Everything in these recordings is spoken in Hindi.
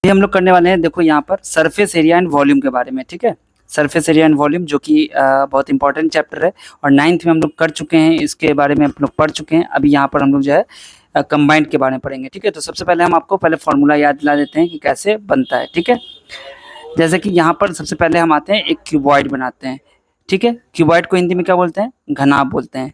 ये हम लोग करने वाले हैं, देखो यहाँ पर सरफेस एरिया एंड वॉल्यूम के बारे में, ठीक है। सरफेस एरिया एंड वॉल्यूम जो कि बहुत इंपॉर्टेंट चैप्टर है और 9th में हम लोग कर चुके हैं, इसके बारे में हम लोग पढ़ चुके हैं। अभी यहाँ पर हम लोग जो है कंबाइंड के बारे में पढ़ेंगे, ठीक है। तो सबसे पहले हम आपको पहले फॉर्मूला याद दिला देते हैं कि कैसे बनता है, ठीक है। जैसे कि यहाँ पर सबसे पहले हम आते हैं, एक क्यूबॉइड बनाते हैं, ठीक है। क्यूबॉइड को हिंदी में क्या बोलते हैं? घनाभ बोलते हैं।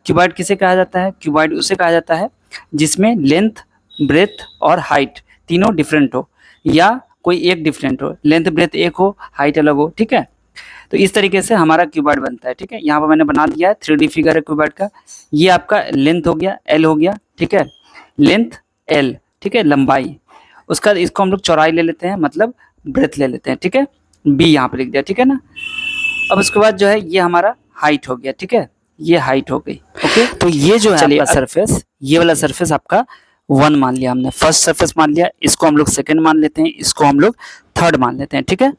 क्यूबॉइड किसे कहा जाता है? क्यूबॉइड उसे कहा जाता है जिसमें लेंथ, ब्रेथ और हाइट तीनों डिफरेंट हो, या कोई एक डिफरेंट हो, लेंथ ब्रेथ एक हो, हाइट अलग हो, ठीक है। तो इस तरीके से हमारा क्यूबॉइड बनता है, ठीक है। यहाँ पर मैंने बना दिया है, 3D फिगर है क्यूबॉइड का। ये आपका लेंथ हो गया, एल हो गया, ठीक है। लेंथ एल, ठीक है, लंबाई। उसका इसको हम लोग चौड़ाई ले लेते हैं, मतलब ब्रेथ ले लेते हैं, ठीक है। बी यहाँ पर लिख दिया, ठीक है ना। अब उसके बाद जो है ये हमारा हाइट हो गया, ठीक है, ये हाइट हो गई, ओके। तो ये जो है आपका सरफेस, ये वाला सरफेस आपका 1 मान लिया हमने, फर्स्ट सरफेस मान लिया। इसको हम लोग सेकंड मान लेते हैं, इसको हम लोग थर्ड मान लेते हैं, ठीक है।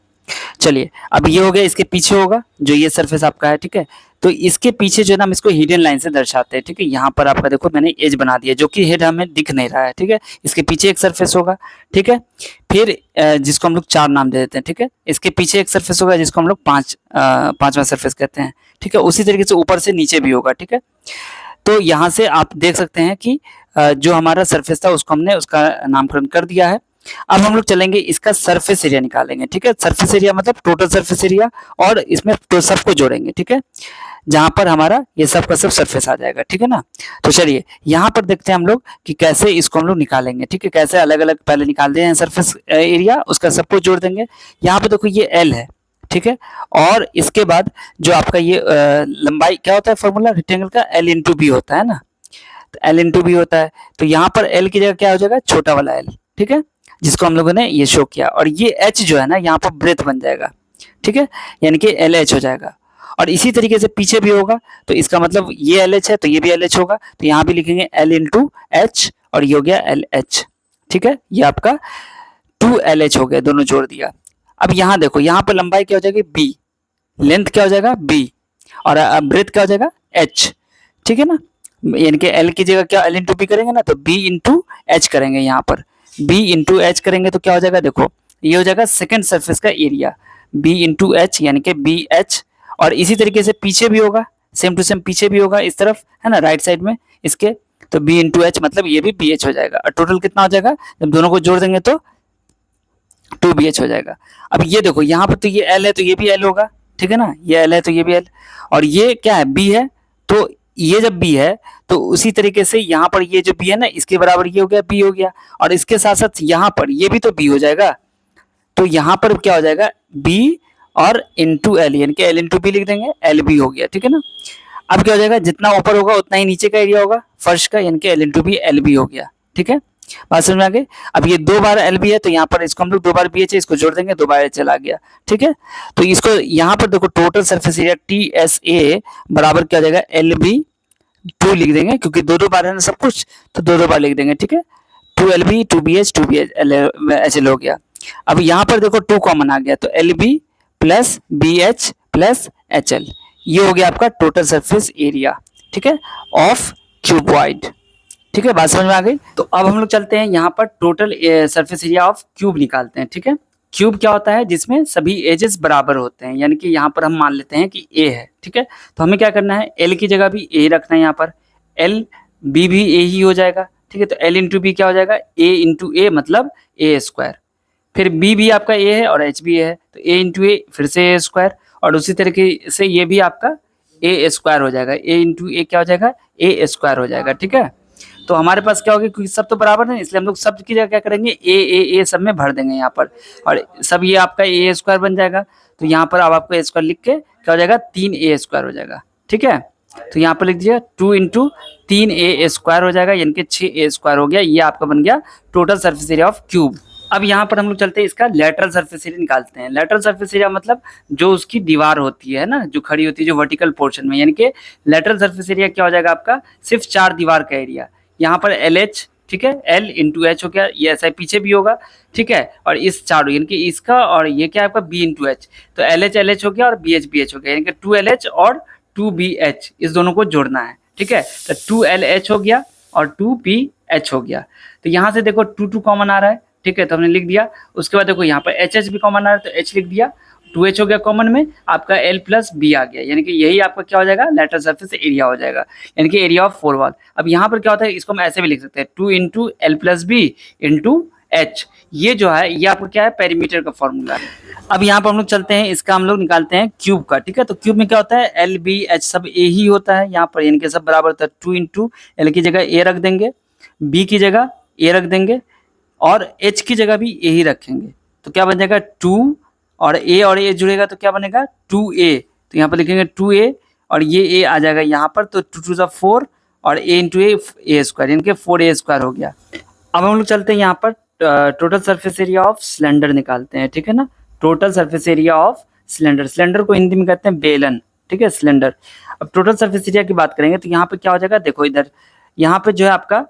चलिए, अब ये हो गया, इसके पीछे होगा जो ये सरफेस आपका है, ठीक है। तो इसके पीछे जो है ना, हम इसको हिडन लाइन से दर्शाते हैं, ठीक है। यहाँ पर आपका देखो मैंने एज बना दिया, जो कि हेड हमें दिख नहीं रहा है, ठीक है। इसके पीछे एक सरफेस होगा, ठीक है। फिर जिसको हम लोग 4 नाम दे देते हैं, ठीक है। इसके पीछे एक सरफेस होगा जिसको हम लोग 5वां सरफेस कहते हैं, ठीक है। उसी तरीके से ऊपर से नीचे भी होगा, ठीक है। तो यहाँ से आप देख सकते हैं कि जो हमारा सरफेस था उसको हमने उसका नामकरण कर दिया है। अब हम लोग चलेंगे, इसका सरफेस एरिया निकालेंगे, ठीक है। सरफेस एरिया मतलब टोटल सरफेस एरिया, और इसमें तो सबको जोड़ेंगे, ठीक है, जहां पर हमारा ये सब का सब सरफेस आ जाएगा, ठीक है ना। तो चलिए यहाँ पर देखते हैं हम लोग कि कैसे इसको हम लोग निकालेंगे, ठीक है। कैसे अलग अलग पहले निकालते हैं सरफेस एरिया, उसका सबको जोड़ देंगे। यहाँ पे देखो ये एल है, ठीक है। और इसके बाद जो आपका ये लंबाई क्या होता है, फॉर्मूला रेक्टेंगल का एल इंटू बी होता है ना, तो एल इंटू बी होता है। तो यहाँ पर एल की जगह क्या हो जाएगा, छोटा वाला एल, ठीक है, जिसको हम लोगों ने ये शो किया। और ये एच जो है ना, यहाँ पर ब्रेथ बन जाएगा, ठीक है, यानी कि एल एच हो जाएगा। और इसी तरीके से पीछे भी होगा, तो इसका मतलब ये एल एच है तो ये भी एल एच होगा, तो यहाँ भी लिखेंगे एल इंटू एच, और ये हो गया एल एच, ठीक है। ये आपका 2LH हो गया, दोनों जोड़ दिया। अब यहाँ देखो, यहाँ पर लंबाई क्या हो जाएगी, बी, लेंथ क्या हो जाएगा, बी, और ब्रेथ क्या हो जाएगा, एच, ठीक है ना। यानी कि एल की जगह क्या एल इंटू बी करेंगे ना, तो बी इंटू एच करेंगे। यहाँ पर बी इंटू एच करेंगे तो क्या हो जाएगा, देखो ये हो जाएगा सेकंड सरफेस का एरिया, बी इंटू एच, यानी कि बी एच। और इसी तरीके से पीछे भी होगा, सेम टू सेम पीछे भी होगा इस तरफ, है ना, राइट साइड में इसके। तो बी इंटू एच मतलब ये भी बी एच हो जाएगा। और टोटल कितना हो जाएगा, जब दोनों को जोड़ देंगे तो 2BH हो जाएगा। अब ये देखो, यहाँ पर तो ये L है तो ये भी L होगा, ठीक है ना, ये L है तो ये भी L, और ये क्या है, B है, तो ये जब B है तो उसी तरीके से यहाँ पर ये जो B है ना, इसके बराबर ये हो गया, B हो गया, और इसके साथ साथ यहाँ पर ये भी तो B हो जाएगा। तो यहाँ पर क्या हो जाएगा, B और इंटू एल, यानी कि एल इंटू बी लिख देंगे, एल बी हो गया, ठीक है ना। अब क्या हो जाएगा, जितना ऊपर होगा उतना ही नीचे का एरिया होगा फर्श का, यानी कि l into b, l b हो गया, ठीक है। बात समझ में आ गई। अब ये 2 बार एल बी है तो यहाँ पर इसको हम लोग 2 बार बी एच है, इसको जोड़ देंगे, 2 बार एच एल आ गया, ठीक है। तो इसको यहाँ पर देखो, total surface area T S ए बराबर क्या हो जाएगा, एल बी 2 लिख देंगे, क्योंकि 2 बार है ना सब कुछ, तो 2 बार लिख देंगे, ठीक है। 2LB 2BH 2BH H L हो गया। अब यहाँ पर देखो 2 कॉमन आ गया, तो l b plus b h plus h l, ये हो गया आपका टोटल सरफेस एरिया, ठीक है, ऑफ क्यूबॉइड, ठीक है। बात समझ में आ गई। तो अब हम लोग चलते हैं यहाँ पर total surface area of cube निकालते हैं, ठीक है। क्यूब क्या होता है, जिसमें सभी एजेस बराबर होते हैं, यानी कि यहाँ पर हम मान लेते हैं कि ए है, ठीक है। तो हमें क्या करना है, एल की जगह भी ए रखना है, यहाँ पर एल बी भी ए ही हो जाएगा, ठीक है। तो एल इंटू बी क्या हो जाएगा, ए इंटू ए मतलब ए स्क्वायर। फिर बी भी आपका ए है और एच भी है, तो ए इंटू ए फिर से ए स्क्वायर, और उसी तरीके से ये भी आपका ए स्क्वायर हो जाएगा, ए इंटू ए क्या हो जाएगा, ए स्क्वायर हो जाएगा, ठीक है। तो हमारे पास क्या होगा, क्योंकि सब तो बराबर है, इसलिए हम लोग सब की जगह क्या करेंगे, ए सब में भर देंगे यहाँ पर, और सब ये आपका ए स्क्वायर बन जाएगा। तो यहाँ पर अब आपको ए स्क्वायर लिख के क्या हो जाएगा, 3A स्क्वायर हो जाएगा, ठीक है। तो यहाँ पर लिख दीजिए 2 इंटू 3A स्क्वायर हो जाएगा, यानी कि 6A स्क्वायर हो गया। ये आपका बन गया total surface area of cube. अब यहाँ पर हम लोग चलते हैं, इसका लेटरल सर्फेस एरिया निकालते हैं। लेटरल सर्फेस एरिया मतलब जो उसकी दीवार होती है ना, जो खड़ी होती है, जो वर्टिकल पोर्शन में, यानी कि लेटरल सर्फेस एरिया क्या हो जाएगा आपका, सिर्फ 4 दीवार का एरिया। यहाँ पर LH, ठीक है, L इंटू एच हो गया, ये ऐसा पीछे भी होगा, ठीक है। और इस चारों, यानी कि इसका और ये क्या है आपका B इंटू एच, तो LH हो गया और BH हो गया, यानी कि 2LH और 2BH, इस दोनों को जोड़ना है, ठीक है। तो 2LH हो गया और 2BH हो गया। तो यहाँ से देखो 2 कॉमन आ रहा है, ठीक है, तो हमने लिख दिया। उसके बाद देखो यहाँ पर एच एच भी कॉमन आ रहा है तो एच लिख दिया, 2h हो गया कॉमन में, आपका l प्लस बी आ गया, यानी कि यही आपका क्या हो जाएगा, लेटरल सरफेस एरिया हो जाएगा, यानी कि एरिया ऑफ 4 वॉल। अब यहाँ पर क्या होता है, इसको हम ऐसे भी लिख सकते हैं 2 into l plus b into h, ये जो है ये आपको क्या है, पेरीमीटर का फॉर्मूला है। अब यहाँ पर हम लोग चलते हैं, इसका हम लोग निकालते हैं क्यूब का, ठीक है। तो क्यूब में क्या होता है, एल बी एच सब ए ही होता है यहाँ पर, यानी कि सब बराबर होता है। 2 इंटू एल की जगह ए रख देंगे, बी की जगह ए रख देंगे और एच की जगह भी ए ही रखेंगे, तो क्या बन जाएगा 2 और ए जुड़ेगा तो क्या बनेगा 2a, तो यहाँ पर लिखेंगे 2a और ये a आ जाएगा यहाँ पर, तो 2 2 4 और a इंटू ए स्क्वायर, यानी कि 4a स्क्वायर हो गया। अब हम लोग चलते हैं यहाँ पर total surface area of cylinder निकालते हैं, ठीक है ना। Total surface area of cylinder, cylinder को हिंदी में कहते हैं बेलन, ठीक है, सिलेंडर। अब टोटल सरफेस एरिया की बात करेंगे तो यहाँ पे क्या हो जाएगा, देखो इधर यहाँ पे जो है आपका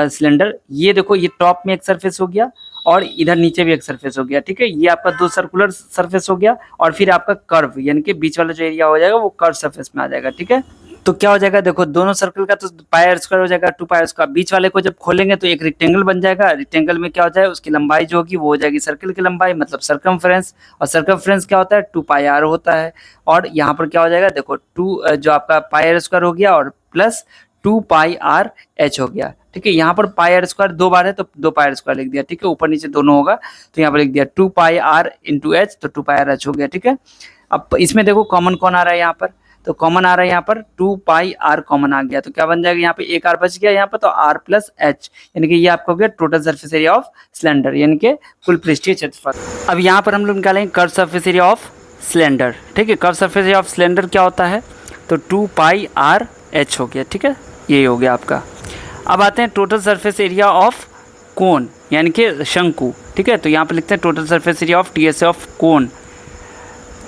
सिलेंडर, ये देखो ये टॉप में एक सरफेस हो गया और इधर नीचे भी एक सरफेस हो गया, ठीक है। ये आपका 2 सर्कुलर सरफेस हो गया और फिर आपका कर्व, यानी कि बीच वाला जो एरिया हो जाएगा वो कर्व सरफेस में आ जाएगा, ठीक है। तो क्या हो जाएगा, देखो दोनों सर्कल का तो पाई आर स्क्वायर हो जाएगा, 2 पाई आर स्क्वायर। बीच वाले को जब खोलेंगे तो एक रेक्टेंगल बन जाएगा, रेक्टेंगल में क्या हो जाएगा, उसकी लंबाई जो होगी वो हो जाएगी सर्कल की लंबाई, मतलब सर्कमफ्रेंस, और सर्कमफ्रेंस क्या होता है 2 पाई आर होता है। और यहाँ पर क्या हो जाएगा, देखो 2 जो आपका पाई आर स्क्वायर हो गया और प्लस 2 पाई आर एच हो गया, ठीक है। यहाँ पर पाई आर स्क्वायर 2 बार है तो 2 पाई आर स्क्वायर लिख दिया, ठीक है। ऊपर नीचे दोनों होगा तो यहाँ पर लिख दिया 2 पाई आर इंटू एच, तो 2 पाई आर एच हो गया, ठीक है। अब इसमें देखो कॉमन कौन आ रहा है यहाँ पर, तो कॉमन आ रहा है यहाँ पर 2 पाई आर कॉमन आ गया, तो क्या बन जाएगा यहाँ पे एक आर बच गया यहाँ पर, तो आर प्लस एच, यानी कि ये आपका हो गया total surface area of cylinder, यानी कि कुल पृष्ठीय क्षेत्रफल। अब यहाँ पर हम लोग निकालेंगे curve surface area of cylinder, ठीक है। Curve surface area of cylinder क्या होता है, तो 2 पाई आर एच हो गया, ठीक है, ये हो गया आपका। अब आते हैं total surface area of cone, यानी कि शंकु, ठीक है। तो यहाँ पर लिखते हैं total surface area of TSA of cone.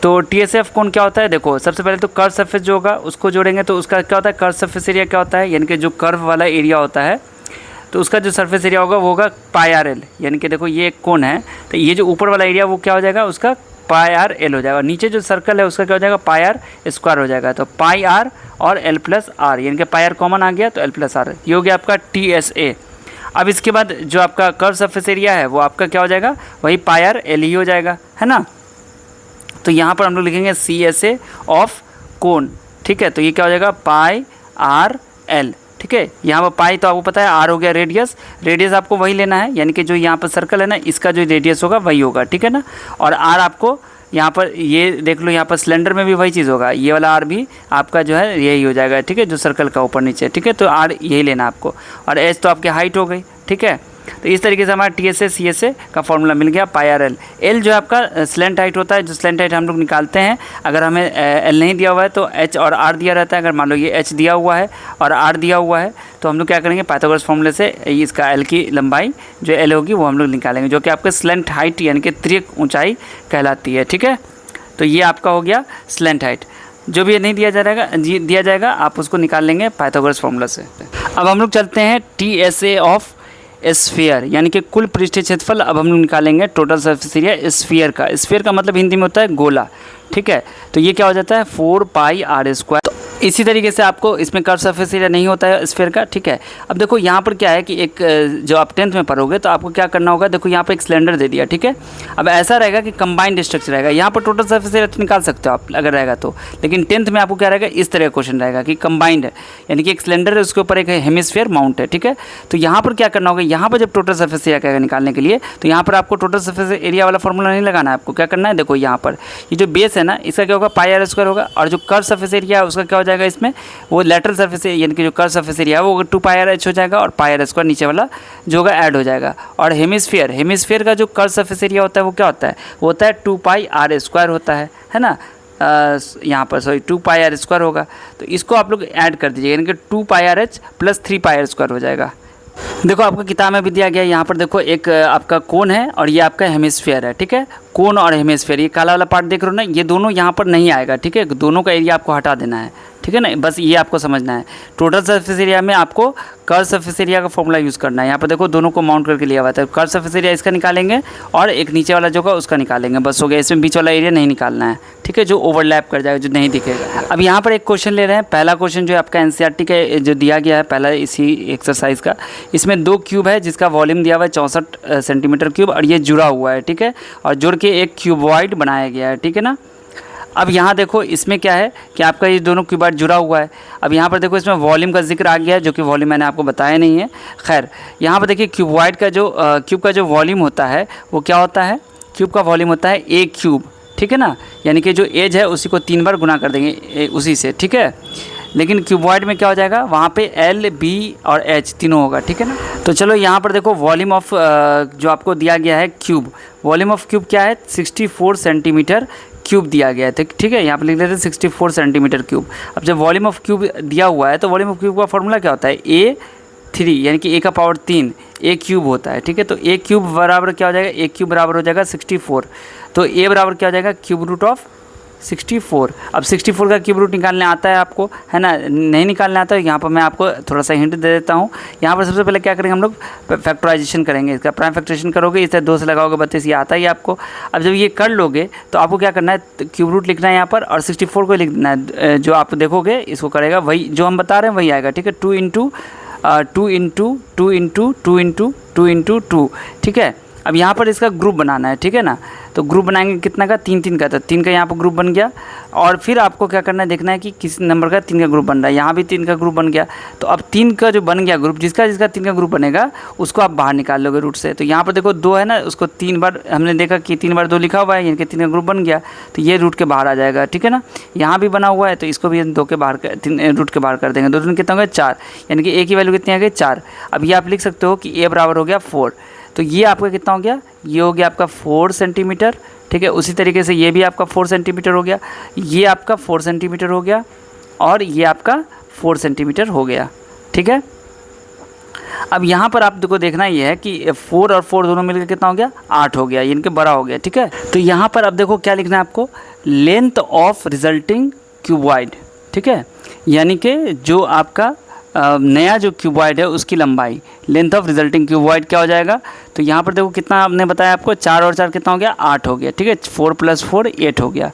तो टीएसएफ कोन क्या होता है, देखो सबसे पहले तो कर्व सरफेस जो होगा उसको जोड़ेंगे, तो उसका क्या होता है, कर्व सरफेस एरिया क्या होता है, यानी कि जो कर्व वाला एरिया होता है तो उसका जो सरफेस एरिया होगा वो होगा पाई आर एल, यानी कि देखो ये एक कोन है तो ये जो ऊपर वाला एरिया वो क्या हो जाएगा, उसका पाई आर एल हो जाएगा, नीचे जो सर्कल है उसका क्या हो जाएगा, पाई आर स्क्वायर हो जाएगा। तो पाई आर और एल प्लस आर, यानी कि पाई आर कॉमन आ गया तो एल प्लस आर, ये हो गया आपका टी एस ए। अब इसके बाद जो आपका कर्व सरफेस एरिया है वो आपका क्या हो जाएगा, वही पाई आर एल ही हो जाएगा, है ना। तो यहाँ पर हम लोग लिखेंगे सी एस ए ऑफ कोन, ठीक है। तो ये क्या हो जाएगा, पाई आर एल, ठीक है। यहाँ पर पाई तो आपको पता है, आर हो गया रेडियस, रेडियस आपको वही लेना है, यानी कि जो यहाँ पर सर्कल है ना इसका जो रेडियस होगा वही होगा, ठीक है ना। और आर आपको यहाँ पर ये देख लो, यहाँ पर सिलेंडर में भी वही चीज़ होगा, ये वाला आर भी आपका जो है यही हो जाएगा, ठीक है, जो सर्कल का ऊपर नीचे, ठीक है। तो आर यही लेना आपको, और एच तो आपकी हाइट हो गई, ठीक है। तो इस तरीके से हमारा T S A C S A का फॉर्मूला मिल गया, पाई आर एल। एल जो है आपका स्लेंट हाइट होता है, जो स्लेंट हाइट हम लोग निकालते हैं, अगर हमें एल नहीं दिया हुआ है तो एच और आर दिया रहता है। अगर मान लो ये एच दिया हुआ है और आर दिया हुआ है तो हम लोग क्या करेंगे, पाइथागोरस फॉर्मूले से इसका एल की लंबाई जो एल होगी वो हम लोग निकालेंगे, जो कि आपके स्लेंट हाइट यानी कि तिर्यक ऊंचाई कहलाती है, ठीक है। तो ये आपका हो गया स्लेंट हाइट। जो भी नहीं दिया जाएगा आप उसको निकाल लेंगे पाइथागोरस फॉर्मूला से। अब हम लोग चलते हैं T S A of sphere, यानी कि कुल पृष्ठीय क्षेत्रफल। अब हम लोग निकालेंगे टोटल सरफेस एरिया स्फीयर का। स्फीयर का मतलब हिंदी में होता है गोला, ठीक है। तो ये क्या हो जाता है 4 पाई आर स्क्वायर। तो इसी तरीके से आपको इसमें कर्व सरफेस एरिया नहीं होता है स्फीयर का, ठीक है। अब देखो यहाँ पर क्या है कि एक जो आप 10th में पढ़ोगे तो आपको क्या करना होगा, देखो यहाँ पर एक सिलेंडर दे दिया, ठीक है। अब ऐसा रहेगा कि कंबाइंड स्ट्रक्चर रहेगा, यहाँ पर टोटल सरफेस एरिया तो निकाल सकते हो आप अगर रहेगा तो, लेकिन 10th में आपको क्या रहेगा, इस तरह का क्वेश्चन रहेगा कि कंबाइंड है, यानी कि एक सिलेंडर है उसके ऊपर एक हेमिस्फीयर माउंट है, ठीक है। तो यहाँ पर क्या करना होगा, यहाँ पर जब टोटल सरफेस एरिया कहेगा निकालने के लिए तो यहाँ पर आपको टोटल सरफेस एरिया वाला फॉर्मूला नहीं लगाना है, आपको क्या करना है, देखो यहाँ पर ये जो बेस है ना इसका क्या होगा, पाई आर स्क्वायर होगा, और जो कर्व सरफेस एरिया है उसका क्या हो जाएगा, इसमें वो लेटरल सरफेस यानी कि जो कर्व सरफेस एरिया है वो 2 पाई आर एच हो जाएगा, और पाई आर स्क्वायर नीचे वाला जो होगा ऐड हो जाएगा। और हेमिस्फीयर का जो कर्व सरफेस एरिया होता है वो क्या होता है, वो होता है 2 पाई आर स्क्वायर होता है ना। यहाँ पर सॉरी 2 पाई आर स्क्वायर होगा, तो इसको आप लोग ऐड कर दीजिए, यानी कि 2 pi r h plus 3 pi r square हो जाएगा। देखो आपको किताब में भी दिया गया है, यहाँ पर देखो एक आपका कोन है और ये आपका हेमिस्फीयर है, ठीक है। कोन और हेमिस्फीयर, ये काला वाला पार्ट देख रहे हो ना, ये दोनों यहाँ पर नहीं आएगा, ठीक है। दोनों का एरिया आपको हटा देना है, ठीक है ना। बस ये आपको समझना है। टोटल सरफेस एरिया में आपको कर्व सरफेस एरिया का फॉर्मूला यूज़ करना है। यहाँ पर देखो दोनों को माउंट करके लिया हुआ था। कर्व सरफेस एरिया इसका निकालेंगे और एक नीचे वाला जो होगा उसका निकालेंगे, बस हो गया। इसमें बीच वाला एरिया नहीं निकालना है, ठीक है, जो ओवरलैप कर जाएगा, जो नहीं दिखेगा। अब यहाँ पर एक क्वेश्चन ले रहे हैं। पहला क्वेश्चन जो आपका एनसीईआरटी का जो दिया गया है पहला इसी एक्सरसाइज का, इसमें 2 क्यूब है जिसका वॉल्यूम दिया हुआ है 64 सेंटीमीटर क्यूब और ये जुड़ा हुआ है, ठीक है, और जुड़ के एक क्यूबॉइड बनाया गया है, ठीक है ना। अब यहाँ देखो इसमें क्या है कि आपका ये दोनों क्यूबॉइड जुड़ा हुआ है। अब यहाँ पर देखो इसमें वॉल्यूम का जिक्र आ गया है, जो कि वॉल्यूम मैंने आपको बताया नहीं है। खैर यहाँ पर देखिए क्यूबॉइड का जो क्यूब का जो वॉल्यूम होता है वो क्या होता है, क्यूब का वॉल्यूम होता है ए क्यूब, ठीक है ना, यानी कि जो एज है उसी को 3 बार गुना कर देंगे उसी से, ठीक है। लेकिन क्यूबॉइड में क्या हो जाएगा, वहाँ पे एल बी और एच तीनों होगा, ठीक है ना। तो चलो यहाँ पर देखो वॉल्यूम ऑफ जो आपको दिया गया है क्यूब, वॉल्यूम ऑफ क्यूब क्या है, 64 सेंटीमीटर क्यूब दिया गया है, ठीक है। यहाँ पर लिख लेते हैं 64 सेंटीमीटर क्यूब। अब जब वॉल्यूम ऑफ क्यूब दिया हुआ है तो वॉल्यूम ऑफ क्यूब का फॉर्मूला क्या होता है, A3 यानी कि A का पावर 3 ए क्यूब होता है, ठीक है। तो ए क्यूब बराबर क्या हो जाएगा, ए क्यूब बराबर हो जाएगा 64। तो ए बराबर क्या हो जाएगा, क्यूब रूट ऑफ 64। अब 64 का क्यूब रूट निकालने आता है आपको, है ना, नहीं निकालने आता है। यहाँ पर मैं आपको थोड़ा सा हिंट दे देता हूँ। यहाँ पर सबसे पहले क्या करेंगे हम लोग, फैक्टराइजेशन करेंगे। इसका प्राइम फैक्टराइजेशन करोगे, इसे 2 से लगाओगे 32, ये आता ही आपको। अब जब ये कर लोगे तो आपको क्या करना है, क्यूब रूट लिखना है यहाँ पर और 64 को लिखना है। जो आप देखोगे इसको करेगा वही जो हम बता रहे हैं वही आएगा, ठीक है। 2 into 2 into 2 into 2 into 2 into 2, ठीक है। अब यहाँ पर इसका ग्रुप बनाना है, ठीक है ना। तो ग्रुप बनाएंगे कितना का, 3 का। तो 3 का यहाँ पर ग्रुप बन गया और फिर आपको क्या करना है, देखना है कि किस नंबर का 3 का ग्रुप बन रहा है। यहाँ भी 3 का ग्रुप बन गया। तो अब 3 का जो बन गया ग्रुप, जिसका 3 का ग्रुप बनेगा उसको आप बाहर निकाल लोगे रूट से। तो यहाँ पर देखो 2 है ना, उसको 3 बार हमने देखा कि 3 बार 2 लिखा हुआ है, यानी कि 3 का ग्रुप बन गया। तो ये रूट के बाहर आ जाएगा, ठीक है ना। यहाँ भी बना हुआ है तो इसको भी 2 के बाहर 3 रूट के बाहर कर देंगे। 2 कितना हो गया, 4, यानी कि ए की वैल्यू कितनी आ गई, 4। अब ये आप लिख सकते हो कि ए बराबर हो गया 4। तो ये आपका कितना हो गया, ये हो गया आपका 4 सेंटीमीटर, ठीक है। उसी तरीके से ये भी आपका 4 सेंटीमीटर हो गया, ये आपका 4 सेंटीमीटर हो गया और ये आपका 4 सेंटीमीटर हो गया, ठीक है। अब यहाँ पर आपको देखना ये है कि 4 और 4 दोनों मिलकर कितना हो गया, 8 हो गया, इनके बड़ा हो गया, ठीक है। तो यहाँ पर अब देखो क्या लिखना है आपको, लेंथ ऑफ रिजल्टिंग क्यूबॉइड, ठीक है, यानी कि जो आपका नया जो क्यूबॉइड है उसकी लंबाई, लेंथ ऑफ रिजल्टिंग क्यूबॉइड क्या हो जाएगा। तो यहाँ पर देखो कितना आपने बताया आपको, 4 और 4 कितना हो गया, 8 हो गया, ठीक है। 4 + 4 8 हो गया।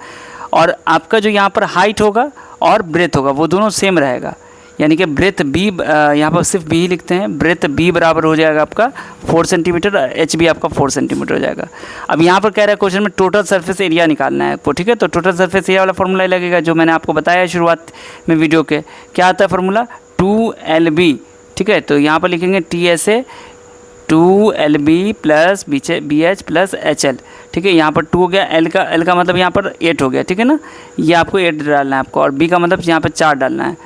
और आपका जो यहाँ पर हाइट होगा और ब्रेथ होगा वो दोनों सेम रहेगा, यानी कि ब्रेथ बी, यहाँ पर सिर्फ बी ही लिखते हैं, ब्रेथ बी बराबर हो जाएगा आपका 4 सेंटीमीटर, एच बी आपका 4 सेंटीमीटर हो जाएगा। अब यहाँ पर कह रहा है क्वेश्चन में टोटल सरफेस एरिया निकालना है आपको, ठीक है। तो टोटल सरफेस एरिया वाला फॉर्मूला लगेगा जो मैंने आपको बताया शुरुआत में वीडियो के। क्या आता है फार्मूला, 2LB, ठीक है। तो यहाँ पर लिखेंगे TSA 2LB plus BH plus HL, ठीक है। यहाँ पर 2 हो गया, L का मतलब यहाँ पर 8 हो गया, ठीक है ना। ये आपको 8 डालना है आपको, और B का मतलब यहाँ पर 4 डालना है।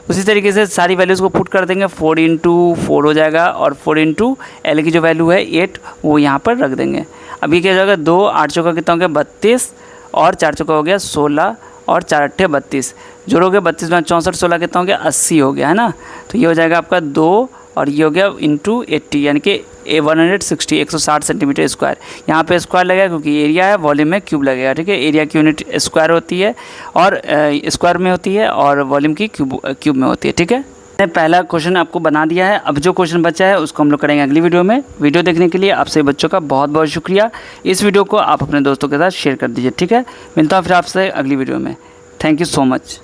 उसी तरीके से सारी वैल्यूज़ को पुट कर देंगे, 4 इंटू 4 हो जाएगा और 4 इंटू L की जो वैल्यू है 8 वो यहाँ पर रख देंगे। अब ये क्या हो जाएगा, 2 8 चौका कितना हो गया, 32 और 4 चौका हो गया 16 और 4 अट्ठे 32, जोड़ोगे 32 में 64, 16 कितना हो गया, 80 हो गया, है ना। तो ये हो जाएगा आपका 2 और ये हो गया इंटू 80, यानी कि 160 सेंटीमीटर स्क्वायर। यहाँ पे स्क्वायर लगेगा क्योंकि एरिया है, वॉल्यूम में क्यूब लगेगा, ठीक है। एरिया की यूनिट स्क्वायर होती है और स्क्वायर में होती है और वॉल्यूम की क्यूब में होती है, ठीक है। मैंने पहला क्वेश्चन आपको बना दिया है। अब जो क्वेश्चन बचा है उसको हम लोग करेंगे अगली वीडियो में। वीडियो देखने के लिए आप सभी बच्चों का बहुत बहुत शुक्रिया। इस वीडियो को आप अपने दोस्तों के साथ शेयर कर दीजिए, ठीक है। मिलता हूँ फिर आपसे अगली वीडियो में। Thank you so much.